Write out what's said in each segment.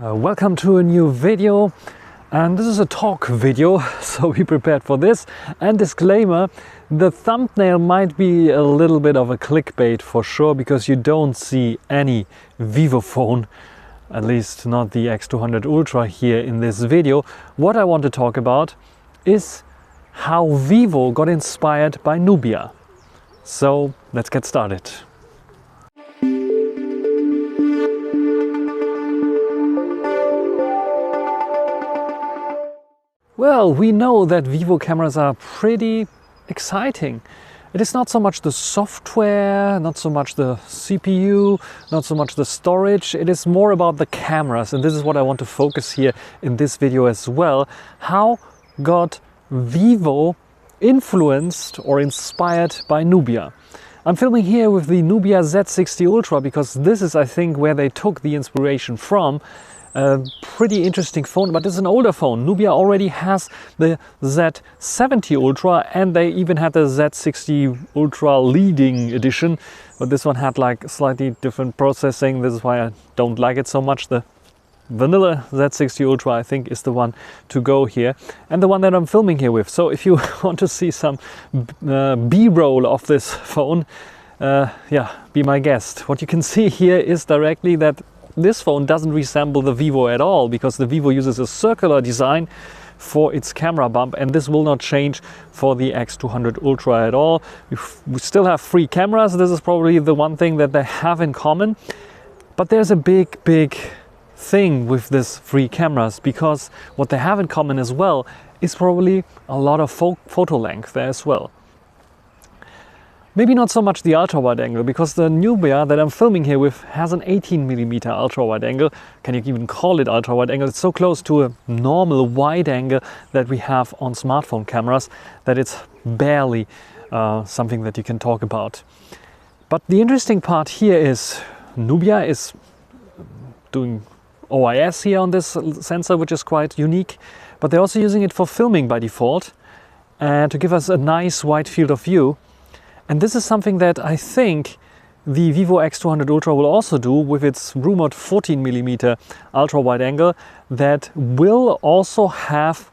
Welcome to a new video, and this is a talk video, so be prepared for this. And disclaimer, the thumbnail might be a little bit of a clickbait for sure, because you don't see any Vivo phone, at least not the X200 Ultra here in this video. What I want to talk about is how Vivo got inspired by Nubia. So let's get started. Well, we know that Vivo cameras are pretty exciting. It is not so much the software, not so much the CPU, not so much the storage. It is more about the cameras, and this is what I want to focus here in this video as well. How got Vivo influenced or inspired by Nubia? I'm filming here with the Nubia Z60 Ultra because this is, I think, where they took the inspiration from. A pretty interesting phone, but it's an older phone. Nubia already has the Z70 Ultra, and they even had the Z60 Ultra leading edition, but this one had like slightly different processing. This is why I don't like it so much. The vanilla Z60 Ultra, I think, is the one to go here, and the one that I'm filming here with. So if you want to see some B-roll of this phone, yeah, be my guest. What you can see here is directly that this phone doesn't resemble the Vivo at all, because the Vivo uses a circular design for its camera bump, and this will not change for the X200 Ultra at all. We still have three cameras. This is probably the one thing that they have in common, but there's a big thing with these three cameras, because what they have in common as well is probably a lot of photo length there as well. Maybe not so much the ultra-wide angle, because the Nubia that I'm filming here with has an 18mm ultra-wide angle. Can you even call it ultra-wide angle? It's so close to a normal wide angle that we have on smartphone cameras that it's barely something that you can talk about. But the interesting part here is Nubia is doing OIS here on this sensor, which is quite unique, but they're also using it for filming by default and to give us a nice wide field of view. And this is something that I think the Vivo X200 Ultra will also do with its rumored 14mm ultra wide angle, that will also have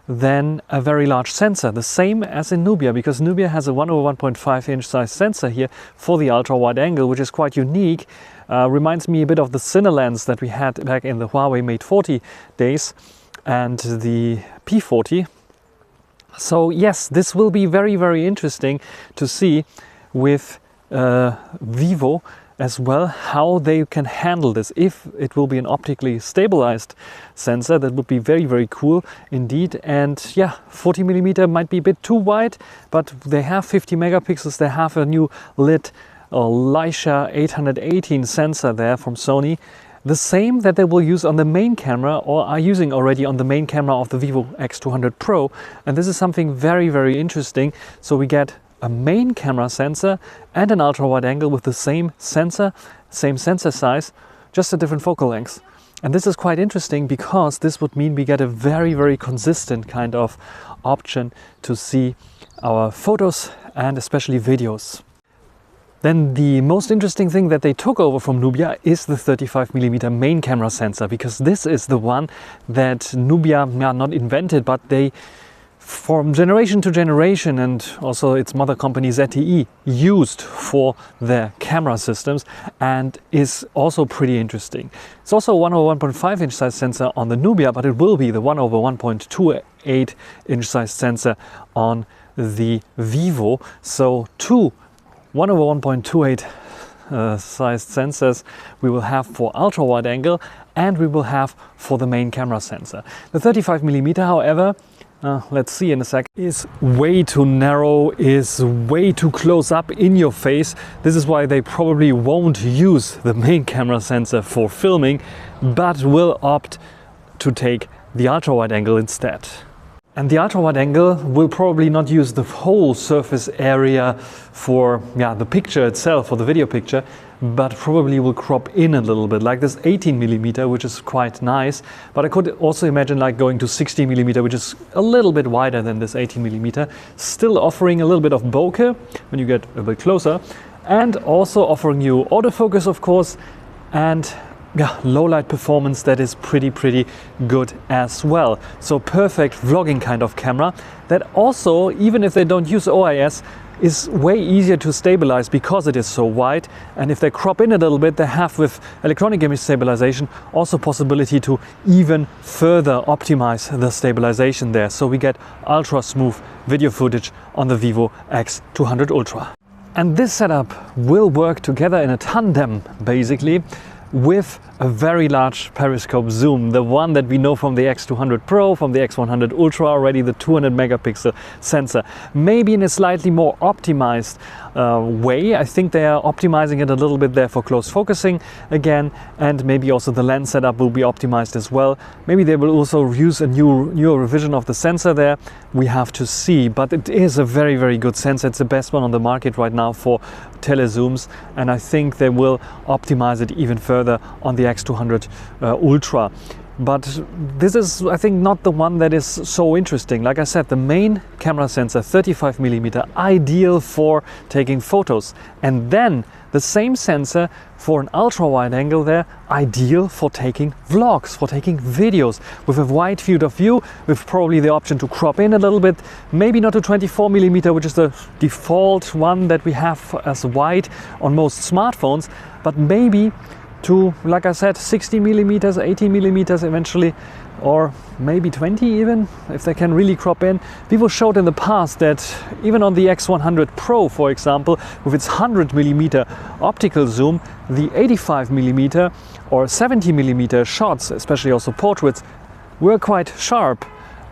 then a very large sensor, the same as in Nubia, because Nubia has a 1/1.5 inch size sensor here for the ultra wide angle, which is quite unique. Reminds me a bit of the Cine lens that we had back in the Huawei Mate 40 days and the P40. So yes, this will be very interesting to see with Vivo as well, how they can handle this. If it will be an optically stabilized sensor, that would be very cool indeed. And yeah, 40mm might be a bit too wide, but they have 50 megapixels. They have a new lit Leica 818 sensor there from Sony. The same that they will use on the main camera, or are using already on the main camera of the Vivo X200 Pro. And this is something very interesting. So we get a main camera sensor and an ultra wide angle with the same sensor size, just a different focal length. And this is quite interesting, because this would mean we get a very consistent kind of option to see our photos and especially videos. Then the most interesting thing that they took over from Nubia is the 35mm main camera sensor, because this is the one that Nubia not invented, but they, from generation to generation, and also its mother company ZTE, used for their camera systems, and is also pretty interesting. It's also a 1/1.5 inch size sensor on the Nubia, but it will be the 1/1.28 inch size sensor on the Vivo. So two 1/1.28 sized sensors we will have for ultra wide angle, and we will have for the main camera sensor. The 35mm, however, let's see in a sec, is way too narrow, is way too close up in your face. This is why they probably won't use the main camera sensor for filming, but will opt to take the ultra wide angle instead. And the ultra wide angle will probably not use the whole surface area for the picture itself, for the video picture, but probably will crop in a little bit, like this 18mm, which is quite nice. But I could also imagine like going to 60mm, which is a little bit wider than this 18mm, still offering a little bit of bokeh when you get a bit closer, and also offering you autofocus, of course, and low light performance that is pretty good as well. So perfect vlogging kind of camera that also, even if they don't use OIS, is way easier to stabilize because it is so wide. And if they crop in a little bit, they have with electronic image stabilization also possibility to even further optimize the stabilization there. So we get ultra smooth video footage on the Vivo X200 Ultra. And this setup will work together in a tandem basically with a very large periscope zoom, the one that we know from the X200 Pro, from the X100 Ultra already, the 200 megapixel sensor. Maybe in a slightly more optimized way. I think they are optimizing it a little bit there for close focusing again, and maybe also the lens setup will be optimized as well. Maybe they will also use a newer revision of the sensor there. We have to see, but it is a very good sensor. It's the best one on the market right now for telezooms, and I think they will optimize it even further on the X200 Ultra. But this is, I think, not the one that is so interesting. Like I said, the main camera sensor, 35mm, ideal for taking photos. And then the same sensor for an ultra wide angle there, ideal for taking vlogs, for taking videos with a wide field of view, with probably the option to crop in a little bit, maybe not to 24mm, which is the default one that we have as wide on most smartphones, but maybe to, like I said, 60mm, 80mm eventually, or maybe 20 even, if they can really crop in. Vivo showed in the past that even on the X100 Pro, for example, with its 100mm optical zoom, the 85mm or 70mm shots, especially also portraits, were quite sharp.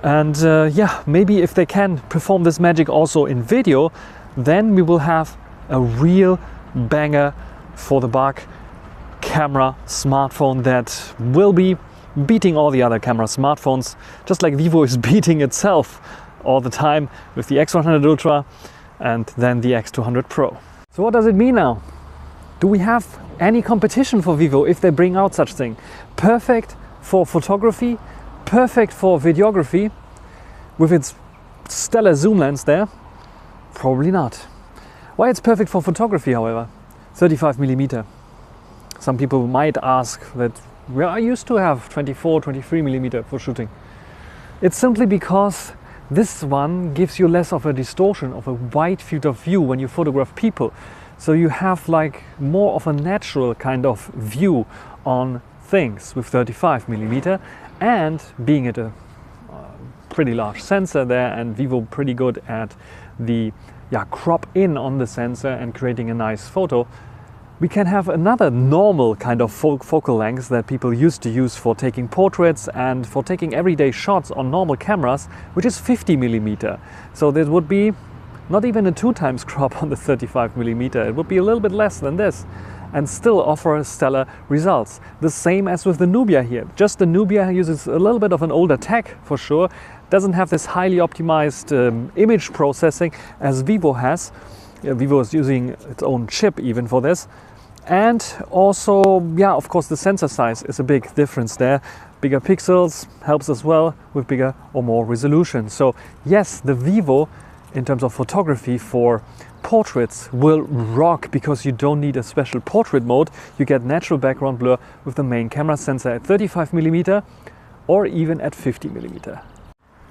And yeah, maybe if they can perform this magic also in video, then we will have a real banger for the buck camera smartphone that will be beating all the other camera smartphones, just like Vivo is beating itself all the time with the X100 Ultra and then the X200 Pro. So what does it mean now? Do we have any competition for Vivo if they bring out such thing? Perfect for photography, perfect for videography with its stellar zoom lens there? Probably not. Why it's perfect for photography, however? 35mm. Some people might ask that, well, I used to have 24, 23mm for shooting. It's simply because this one gives you less of a distortion, of a wide field of view when you photograph people. So you have like more of a natural kind of view on things with 35mm, and being at a pretty large sensor there, and Vivo pretty good at the crop in on the sensor and creating a nice photo, we can have another normal kind of focal length that people used to use for taking portraits and for taking everyday shots on normal cameras, which is 50mm. So this would be not even a 2x crop on the 35mm. It would be a little bit less than this and still offer stellar results. The same as with the Nubia here. Just the Nubia uses a little bit of an older tech for sure. Doesn't have this highly optimized image processing as Vivo has. Vivo is using its own chip even for this. And also, of course, the sensor size is a big difference there. Bigger pixels helps as well with bigger or more resolution. So yes, the Vivo, in terms of photography for portraits, will rock because you don't need a special portrait mode. You get natural background blur with the main camera sensor at 35mm or even at 50mm.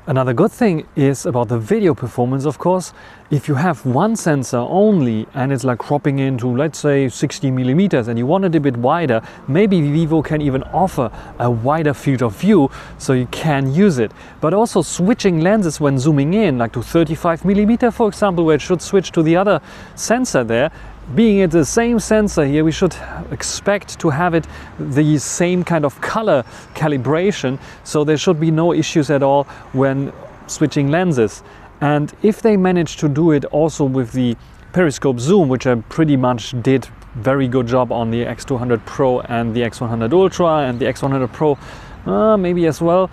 Another good thing is about the video performance, of course. If you have one sensor only and it's like cropping into, let's say, 60mm and you want it a bit wider, maybe Vivo can even offer a wider field of view so you can use it. But also switching lenses when zooming in, like to 35mm for example, where it should switch to the other sensor there. Being it the same sensor here, we should expect to have it the same kind of color calibration, so there should be no issues at all when switching lenses. And if they manage to do it also with the periscope zoom, which I pretty much did very good job on the X200 Pro and the X100 Ultra and the X100 Pro maybe as well,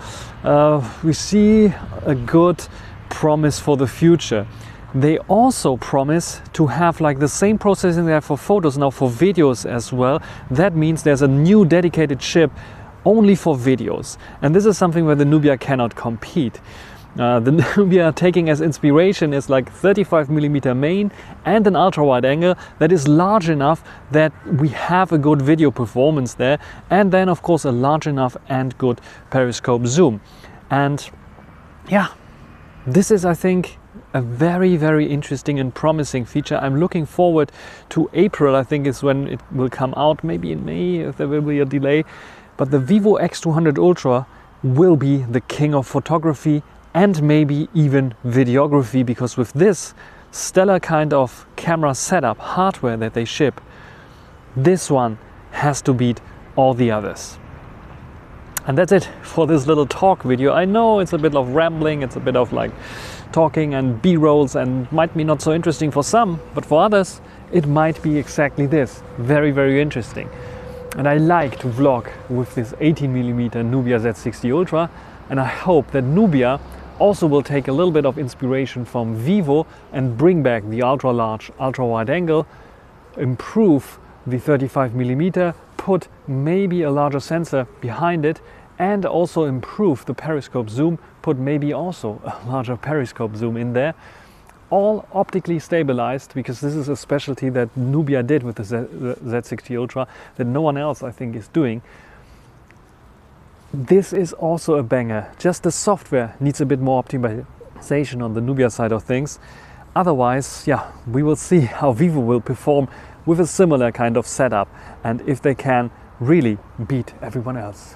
we see a good promise for the future. They also promise to have like the same processing there for photos now for videos as well. That means there's a new dedicated chip only for videos. And this is something where the Nubia cannot compete. The Nubia taking as inspiration is like 35mm main and an ultra wide angle that is large enough that we have a good video performance there, and then of course a large enough and good periscope zoom. And yeah, this is, I think, a very interesting and promising feature. I'm looking forward to April, I think is when it will come out, maybe in May if there will be a delay. But the Vivo X200 Ultra will be the king of photography and maybe even videography, because with this stellar kind of camera setup, hardware that they ship, this one has to beat all the others. And that's it for this little talk video. I know it's a bit of rambling, it's a bit of like talking and b-rolls, and might be not so interesting for some, but for others it might be exactly this, very interesting. And I like to vlog with this 18mm Nubia Z60 Ultra, and I hope that Nubia also will take a little bit of inspiration from Vivo and bring back the ultra large, ultra wide angle, improve the 35mm, put maybe a larger sensor behind it, and also improve the periscope zoom, put maybe also a larger periscope zoom in there, all optically stabilized, because this is a specialty that Nubia did with the Z60 Ultra that no one else, I think, is doing. This is also a banger. Just the software needs a bit more optimization on the Nubia side of things. Otherwise, yeah, we will see how Vivo will perform with a similar kind of setup and if they can really beat everyone else.